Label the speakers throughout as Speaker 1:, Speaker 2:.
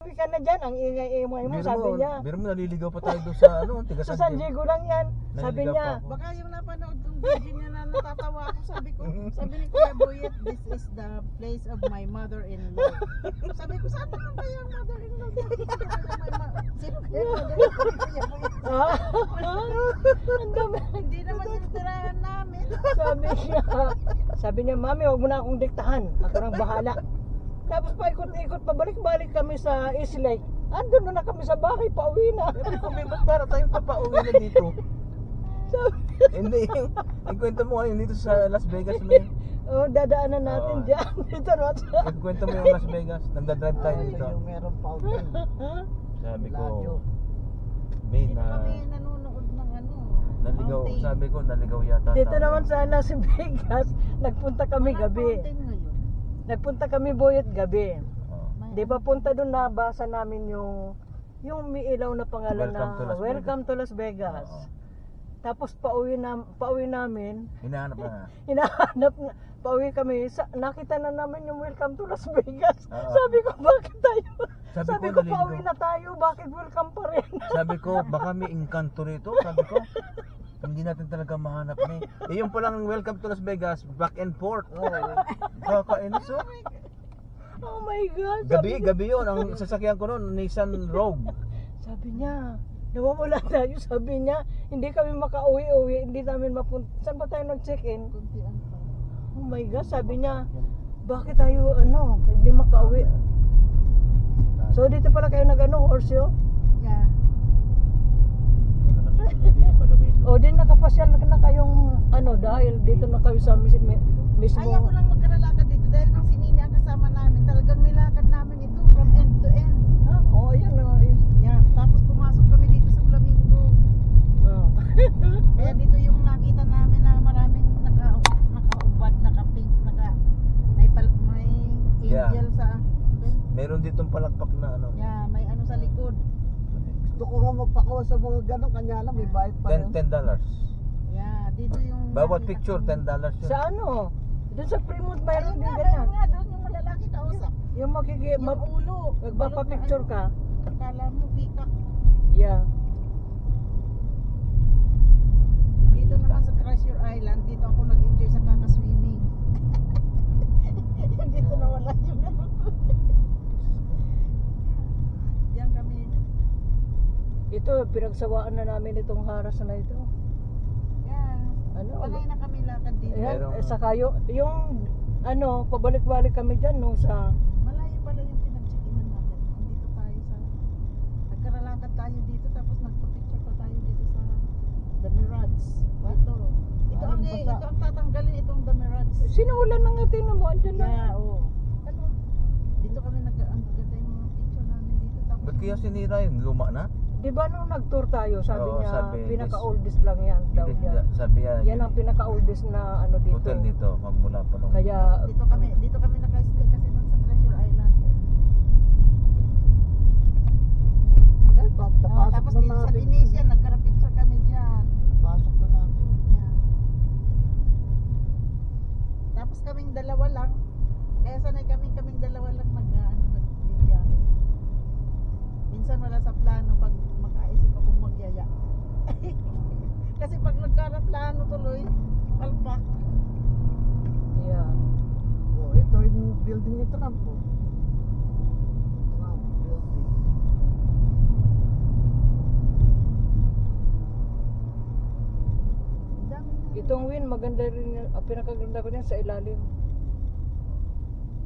Speaker 1: Sabi ka na dyan, ang ingay-ingay mo, sabi niya.
Speaker 2: Biro mo, naliligaw pa tayo doon sa ano, tiga
Speaker 1: Sa San Diego lang yan. Sabi
Speaker 2: Naliligaw
Speaker 1: niya,
Speaker 2: pa ako.
Speaker 3: Baka yung napanood kong video niya na natatawa ako. Sabi ni Kuya Boyet, this is the place of my mother-in-law. Sabi ko, saan naman ba yung mother-in-law? Sino kaya mother-in-law? Kuya Boyet?
Speaker 1: ang dami.
Speaker 3: Hindi naman yung tirahan namin.
Speaker 1: Sabi niya, mami, huwag mo na akong diktahan. Ako nang bahala. Tapos paikot-ikot, pabalik-balik kami sa East Lake. Andun na kami sa bahay, pauwi na.
Speaker 2: Sabi ko, may ba't para tayong papauwi na dito? Hindi, yung kwento mo ngayon dito sa Las Vegas na yun.
Speaker 1: Oh, dadaanan natin
Speaker 2: Oo.
Speaker 1: dyan. Dito na.
Speaker 2: Yung kwento mo yung Las Vegas, nagdadrive tayo
Speaker 3: Ay,
Speaker 2: dito.
Speaker 3: yung meron fountain.
Speaker 2: Sabi ko,
Speaker 3: Radyo.
Speaker 2: may
Speaker 3: Hindi
Speaker 2: na
Speaker 3: kami nanonood ng ano.
Speaker 2: naligaw,
Speaker 3: fountain.
Speaker 2: sabi ko, naligaw yata.
Speaker 1: Dito
Speaker 2: tayo.
Speaker 1: naman sa Las Vegas, nagpunta kami
Speaker 3: Walang
Speaker 1: gabi.
Speaker 3: fountain ngayon.
Speaker 1: Nagpunta kami Boyet gabi.
Speaker 2: Oo.
Speaker 3: May-
Speaker 1: Di ba punta doon nabasa namin yung may ilaw na pangalan
Speaker 2: Welcome to
Speaker 1: na
Speaker 2: Las
Speaker 1: Welcome to Las Vegas.
Speaker 2: Oo.
Speaker 1: Tapos pauwi namin,
Speaker 2: Hinahanap na.
Speaker 1: hinahanap na, pauwi kami, nakita na namin yung Welcome to Las Vegas.
Speaker 2: Oo.
Speaker 1: Sabi ko, bakit tayo?
Speaker 2: Sabi
Speaker 1: Sabi
Speaker 2: ko,
Speaker 1: ko, pauwi
Speaker 2: naliligaw.
Speaker 1: na tayo, bakit welcome pa rin?
Speaker 2: Sabi ko, baka may engkanto rito. Sabi ko, hindi natin talaga mahanap ni. Eh, yung palang Welcome to Las Vegas, back and forth. Kakainis oh.
Speaker 1: Oh my God.
Speaker 2: Gabi yun. Ang sasakyan ko noon, Nissan Rogue.
Speaker 1: Sabi niya, nawawala tayo. Sabi niya, hindi kami makauwi-uwi, hindi namin mapunta. Saan ba tayo nag-check-in?
Speaker 3: Kuntian pa.
Speaker 1: Oh my God, sabi niya, bakit tayo hindi makauwi? So dito pala kayo Horseo?
Speaker 3: Yeah.
Speaker 1: O din nakapasyal na kayong dahil dito na kayo sa mismo.
Speaker 3: Ayaw ko lang magkaralakad dito dahil nung si Nini ang kasama namin, talagang nilakad namin ito from end to end.
Speaker 1: Oh, ayan na.
Speaker 3: Yeah. Tapos pumasok kami dito sa Flamingo.
Speaker 1: Oh.
Speaker 3: Kaya dito yung nakita namin na maraming nakaubad, naka-pink, may
Speaker 2: Yeah.
Speaker 3: angel sa...
Speaker 2: Meron ditong palakpak na ano.
Speaker 3: Yeah, may ano sa likod.
Speaker 4: Gusto ko nga magpakawa sa mga gano'n, kanya lang may bayad pa rin.
Speaker 2: $10.
Speaker 3: Yeah, dito yung...
Speaker 2: Bawat
Speaker 3: nakita
Speaker 2: picture,
Speaker 3: ko.
Speaker 2: $10 yun.
Speaker 1: Sa doon sa Fremont
Speaker 3: Ayun
Speaker 1: mayroon din
Speaker 3: nga,
Speaker 1: ganyan.
Speaker 3: ayun nga, doon yung malalaki kausap.
Speaker 1: Yung
Speaker 3: Yung ulo.
Speaker 1: magpapapicture ka.
Speaker 3: Akala mo, pikak.
Speaker 1: Yeah.
Speaker 3: Dito naman sa Treasure Island, dito ako nag-enjoy sa kaka-swimming. Dito na wala yung ano. Diyan kami.
Speaker 1: Ito, pinagsawaan na namin itong haras na ito.
Speaker 3: Yan.
Speaker 1: Ano?
Speaker 3: Panay na kami lakad dito.
Speaker 1: Ayan,
Speaker 2: Merong-
Speaker 1: saka yung pabalik-balik kami dyan nung sa
Speaker 3: Malayo pala yung pinag-check-inan natin. Dito tayo sa... Nagkaralakad tayo dito tapos nagpa-picture pa tayo dito sa The Mirage. Ito. Ito ang tatanggalin itong The Mirage.
Speaker 1: sinulan na nga tingnan mo, andyan na.
Speaker 3: Yeah, oo. Ano? Dito kami ang ganda yung mga picture namin dito. Tapos
Speaker 2: Ba't kaya sinira yun? Luma na?
Speaker 1: Di ba nung nag-tour tayo, sabi
Speaker 2: Oo,
Speaker 1: niya,
Speaker 2: sabi,
Speaker 1: pinaka-oldest lang yan daw
Speaker 2: Hindi,
Speaker 1: niya.
Speaker 2: sabi yan.
Speaker 1: Yan ang pinaka-oldest na dito.
Speaker 2: Hotel dito, magmula pa nung...
Speaker 1: Kaya,
Speaker 3: dito kami naka-stay kasi nun sa Treasure Island. Tapos dito sa Venetian, nagkara-picture kami dyan.
Speaker 4: Pasok na natin.
Speaker 3: Yeah. Tapos kaming dalawa lang. Kaya sanay kaming dalawa lang nagbibiyahe. Minsan wala sa plano pag makaisip akong magyaya. Kasi pag nagkara-plano tuloy, palpak.
Speaker 1: yeah.
Speaker 4: Oh, ito yung building ni Trump po. Trump building.
Speaker 3: Ang dami na.
Speaker 1: Itong win, maganda rin, pinakaganda ko niyan sa ilalim.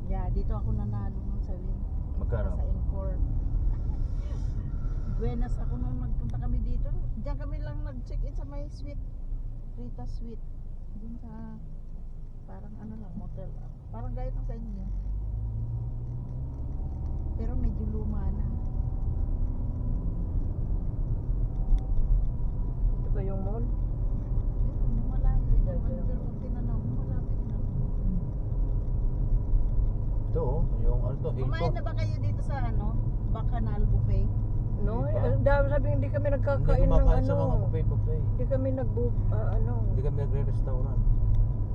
Speaker 3: Yeah, dito ako nanalo nun sa win.
Speaker 2: Magkano?
Speaker 3: Sa Encore. Buenas ako nung nagpunta kami dito. Diyan kami lang nag-check-in sa may suite. Rita Suite. Diyan sa parang ano lang, motel. Parang gaya ng sa inyo. Pero medyo luma na.
Speaker 1: Ito ba yung mall?
Speaker 3: Pero malayo. Pero kung tinanong mo, malapit na.
Speaker 2: Ito oh, yung ano to,
Speaker 3: Kumain
Speaker 2: Hilton.
Speaker 3: na ba kayo dito sa Bacanal Buffet?
Speaker 1: No,
Speaker 2: Hindi pa.
Speaker 1: dahil sabi hindi kami
Speaker 2: Hindi
Speaker 1: nagkakain ng
Speaker 2: kumakain sa mga buffet.
Speaker 1: Hindi kami
Speaker 2: Hindi kami nagre-restaurant.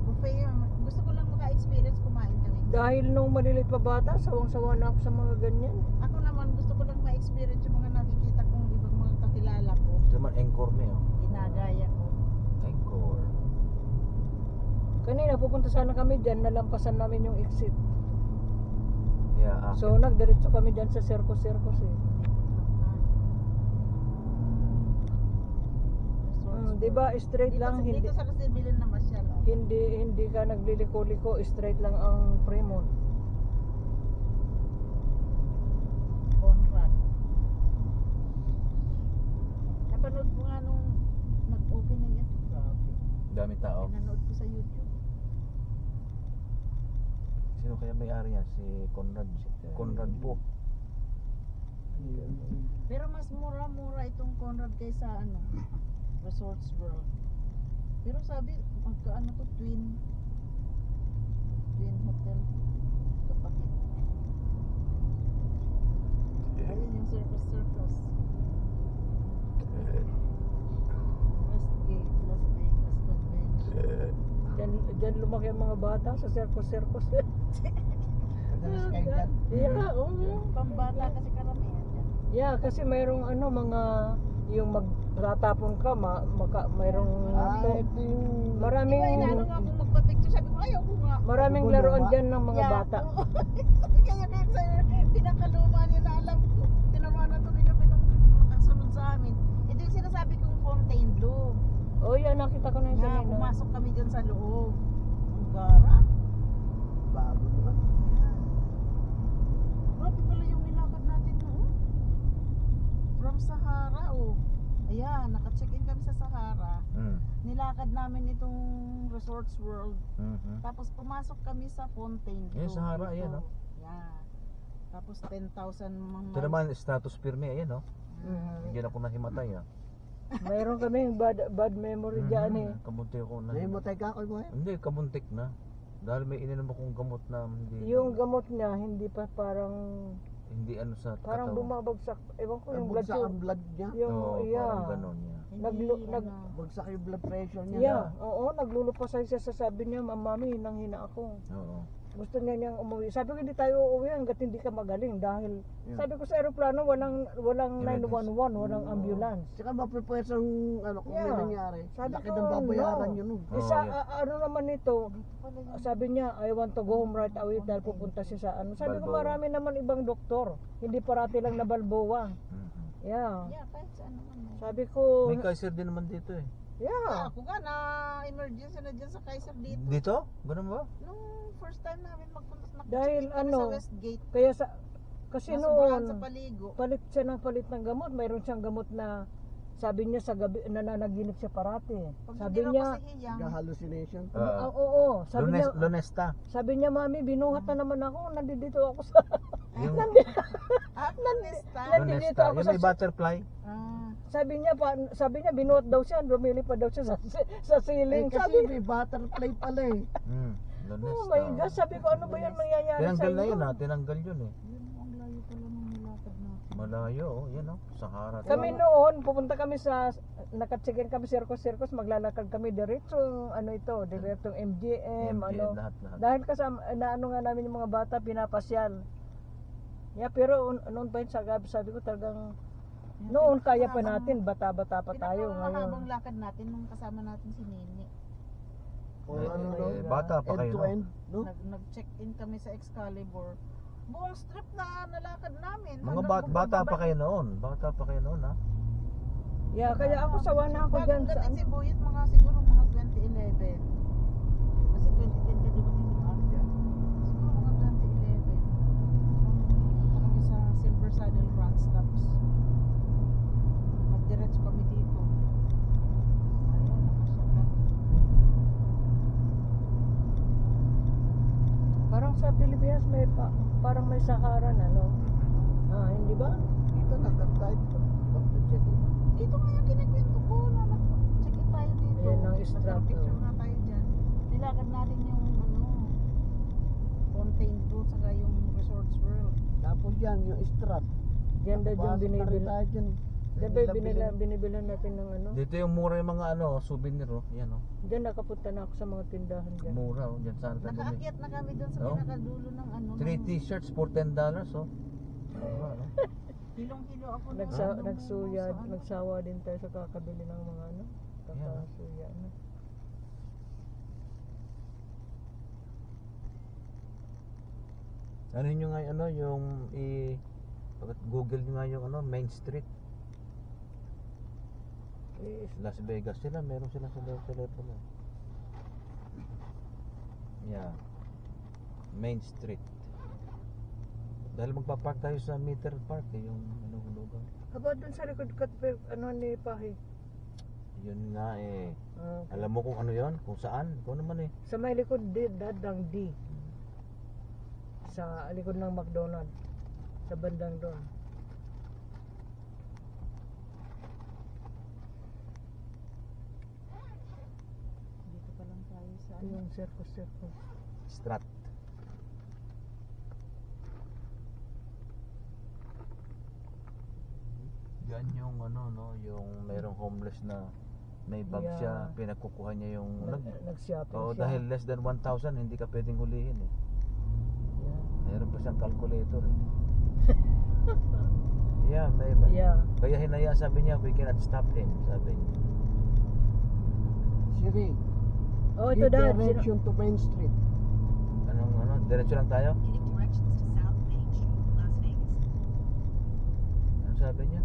Speaker 3: Buffet yun. Gusto ko lang maka-experience kumain kami.
Speaker 1: Dahil nung malilit pa bata, sawang-sawa na ako sa mga ganyan.
Speaker 3: Ako naman gusto ko experience yung mga nakikita kong ibang mga kakilala ko.
Speaker 2: Ito naman, Encore me, oh.
Speaker 3: Ginagaya ko.
Speaker 2: Encore.
Speaker 1: Kanina pupunta sana kami dyan, nalampasan namin yung exit.
Speaker 2: Yeah,
Speaker 1: So nagdiretso kami dyan sa circus eh. Di ba straight lang, hindi
Speaker 3: Dito sa Rasibilin na masyal.
Speaker 1: hindi ka nagliliko-liko, straight lang ang Fremont.
Speaker 3: Conrad. Napanood ko nga nung nag-opening yan. Grabe.
Speaker 2: dami tao.
Speaker 3: Nanood ko sa YouTube.
Speaker 2: Sino kaya may-ari yan? Si Conrad. Conrad po.
Speaker 3: Pero mas mura-mura itong Conrad kaysa ano, Resorts World. Pero sabi, magkaano to, Twin Hotel. Kapatid. Ayun yung Circus. Westgate, Las Vegas Convention.
Speaker 1: Dyan lumaki ang mga bata sa circus. Yeah, oo.
Speaker 3: Pambata kasi karamihan yan.
Speaker 1: Yeah, kasi mayroong mga yung magtatapon ka, mayroong
Speaker 4: Ito yung...
Speaker 1: maraming
Speaker 3: Diba, inaano nga akong magpa-picture, sabi ko, ayaw ko nga.
Speaker 1: maraming laruan dyan ng mga bata.
Speaker 3: Kaya pinakaluma niya na alam ko. Tinawa na tuloy kami nung makasunod sa amin. Ito yung sinasabi kong Fontainebleau.
Speaker 1: Oh, yeah, nakita ko na yung
Speaker 3: Nga,
Speaker 1: kanina.
Speaker 3: pumasok kami dyan sa loob. Ang gara.
Speaker 4: Bago naman.
Speaker 3: Ayan. Grabe pala yung nilakad natin noon. From Sahara, oh. Ayan, naka-check-in kami sa Sahara. Nilakad namin itong Resorts World. Tapos pumasok kami sa Fontainebleau.
Speaker 2: Yan, Sahara,
Speaker 3: dito.
Speaker 2: ayan, oh.
Speaker 3: Yan. Tapos 10,000 mga
Speaker 2: Ito naman, stratosphere me. Ayan, oh.
Speaker 1: Mhm.
Speaker 2: Hindi ako nahimatay, ah.
Speaker 1: Mayroon kaming bad memory dyan eh.
Speaker 2: Kabuntik ako na.
Speaker 4: Nahimutay ka ako mo eh.
Speaker 2: Hindi, kabuntik na. Dahil may ininom akong gamot na hindi.
Speaker 1: Yung gamot niya, hindi pa parang
Speaker 2: Hindi sa
Speaker 1: parang
Speaker 2: katawan.
Speaker 1: bumabagsak. Ewan ko yung blood
Speaker 4: Nabagsak ang blood niya.
Speaker 1: Yung,
Speaker 2: Oo,
Speaker 1: yeah.
Speaker 2: parang ganon, yeah.
Speaker 3: Hindi, ano,
Speaker 4: Bagsak yung blood pressure niya.
Speaker 1: Yeah, oo, naglulupasay siya sa sabi niya, mami, nanghina ako.
Speaker 2: Oo.
Speaker 1: Gusto niya niyang umuwi. Sabi ko, hindi tayo uuwi hanggat hindi ka magaling dahil
Speaker 2: Yeah.
Speaker 1: sabi ko sa aeroplano, walang
Speaker 2: Emergency.
Speaker 1: 911, walang ambulance.
Speaker 4: Tsaka ma-prepare sa kung
Speaker 1: Yeah.
Speaker 4: may nangyari.
Speaker 1: Sabi
Speaker 4: Laki
Speaker 1: ko,
Speaker 4: ng babayaran
Speaker 1: no.
Speaker 4: yun nun.
Speaker 2: Oo,
Speaker 1: Isa,
Speaker 2: yeah.
Speaker 1: ano naman ito,
Speaker 3: pala yung
Speaker 1: sabi niya, I want to go home right away dahil pupunta siya sa ano. Sabi ko,
Speaker 2: Balboa.
Speaker 1: marami naman ibang doktor. Hindi parati lang na Balboa.
Speaker 2: Mhm.
Speaker 1: Yeah.
Speaker 3: yeah, kahit saan naman.
Speaker 1: Sabi ko,
Speaker 2: May Kaiser din naman dito, eh.
Speaker 1: yeah.
Speaker 3: Ako nga na emergency na dyan sa Kaiser dito.
Speaker 2: Dito? Ganun ba?
Speaker 3: Nung first time namin magpunta
Speaker 1: Dahil
Speaker 3: kami
Speaker 1: ano,
Speaker 3: sa Westgate.
Speaker 1: Kaya kasi
Speaker 3: Nasubukan sa
Speaker 1: noon,
Speaker 3: paligo.
Speaker 1: palit siya ng palit ng gamot. Mayroon siyang gamot na sabi niya sa gabi, nananaginip siya parati.
Speaker 3: Pag
Speaker 1: Sabi
Speaker 3: hindi
Speaker 1: niya,
Speaker 3: raw kasi hiyang,
Speaker 4: Hallucination.
Speaker 1: oo, sabi niya,
Speaker 2: Lunesta.
Speaker 1: sabi niya, mami, binuhat na naman ako. Nandito ako sa,
Speaker 2: Yung
Speaker 3: Lunesta.
Speaker 1: Nandito
Speaker 2: Lunesta.
Speaker 1: ako
Speaker 2: Yung
Speaker 1: sa-
Speaker 2: may butterfly.
Speaker 3: Ah,
Speaker 1: sabi niya, binuhat daw siya. Lumili pa daw siya sa
Speaker 4: Eh,
Speaker 1: ceiling.
Speaker 4: kasi
Speaker 1: Sabi,
Speaker 4: may butterfly pala eh.
Speaker 2: Lunesta.
Speaker 1: oh my gosh, sabi ko, ano ba yan nangyayari sa
Speaker 2: Tinanggal na
Speaker 1: inyo?
Speaker 2: yun, ha? Tinanggal yun, eh.
Speaker 3: yun ang layo pala nung nilakad natin.
Speaker 2: Malayo, oh. Yan, oh. Sahara.
Speaker 1: Kami noon, pupunta kami sa, nakacheck-in kami circus, maglalakad kami diretsong, diretsong MGM,
Speaker 2: Lahat.
Speaker 1: Dahil kasama, na ano nga namin yung mga bata, pinapasyal. Yeah, pero noon pa yun, sabi ko talagang, noon kaya pa natin, bata-bata pa tayo
Speaker 3: Pinakamahabang
Speaker 1: ngayon.
Speaker 3: lakad natin nung kasama natin si Nini.
Speaker 4: O ano no?
Speaker 2: Bata pa
Speaker 4: End
Speaker 2: kayo,
Speaker 4: to
Speaker 2: no?
Speaker 4: end, no?
Speaker 3: Nag-check-in kami sa Excalibur. Buong strip na nalakad namin.
Speaker 2: Mga
Speaker 3: Hanggang
Speaker 2: bata pa
Speaker 3: bababa.
Speaker 2: kayo noon. Bata pa kayo noon, ha?
Speaker 1: Yeah, kaya ako sawa na ako
Speaker 3: Bagong
Speaker 1: dyan sa,
Speaker 3: dating si Buyet, siguro mga 2011. Kasi 2010 ka dumating, di ba? Siguro mga 2011. Punta kami sa Silver Saddle Run Stops. Nagdiretso kami dito. Ayun, nakasya kami.
Speaker 1: parang sa Pilipinas parang may Sahara na, no? Hindi ba?
Speaker 4: Dito nagka-type to. Pag-check-in.
Speaker 3: Dito nga yung kinikwento ko na nag-check-in tayo dito.
Speaker 1: Ayan ang strap,
Speaker 3: Picture
Speaker 1: oh.
Speaker 3: nga tayo dyan. Nilakad natin yung Fontainebleau saka yung Resorts World.
Speaker 4: Tapos yan, yung strap.
Speaker 1: Diyan daw yung
Speaker 4: Pasok na rin
Speaker 1: binibili.
Speaker 4: tayo dyan eh.
Speaker 1: Diyan ba yung binibilan natin ng ano?
Speaker 2: Dito yung mura yung mga souvenir, oh. Yan, oh.
Speaker 1: Diyan nakapunta na ako sa mga tindahan dyan.
Speaker 2: Mura, oh. Diyan saan tayo bumili.
Speaker 3: Nakaakyat na kami doon sa
Speaker 2: Oh.
Speaker 3: pinakadulo ng
Speaker 2: 3 t-shirts for $10, oh. Mura, no?
Speaker 3: Hilong-hilo ako ng
Speaker 1: Nagsuyad,
Speaker 3: sa ano.
Speaker 1: nagsawa din tayo sa kakabili ng mga ano. Kakasuya na.
Speaker 2: Ano nyo nga ano, yung Google nyo nga yung ano, Main Street. Las Vegas sila, meron sila sa telepono. Yeah. Main Street. Dahil magpa-park tayo sa Meter Park, yung ano, lugar.
Speaker 1: Aba, dun sa likod ano ni Pahi.
Speaker 2: Yun nga eh.
Speaker 1: Okay.
Speaker 2: Alam mo kung ano yon, kung saan? Ikaw naman eh.
Speaker 1: Sa may likod dadang D. Sa likod ng McDonald's. Sa bandang doon.
Speaker 3: Dito pa lang tayo sa ano.
Speaker 1: Yung circus.
Speaker 2: Strat. Yan yung ano no, yung mayroong homeless na may bag
Speaker 1: Yeah.
Speaker 2: siya, pinagkukuha niya yung
Speaker 1: Nag-shopping
Speaker 2: Oo,
Speaker 1: siya.
Speaker 2: dahil less than 1,000 hindi ka pwedeng hulihin eh.
Speaker 1: Yeah.
Speaker 2: Mayroon pa siyang calculator eh. Yeah, may
Speaker 1: Yeah.
Speaker 2: Kaya hinaya sabi niya, we cannot stop him, sabi niya.
Speaker 4: Siri,
Speaker 1: Oh, ito
Speaker 4: give
Speaker 1: dad.
Speaker 4: direction to Main Street.
Speaker 2: Anong ano, diretso lang tayo?
Speaker 5: Getting directions to South Main Street, Las Vegas.
Speaker 2: Ano sabi niya?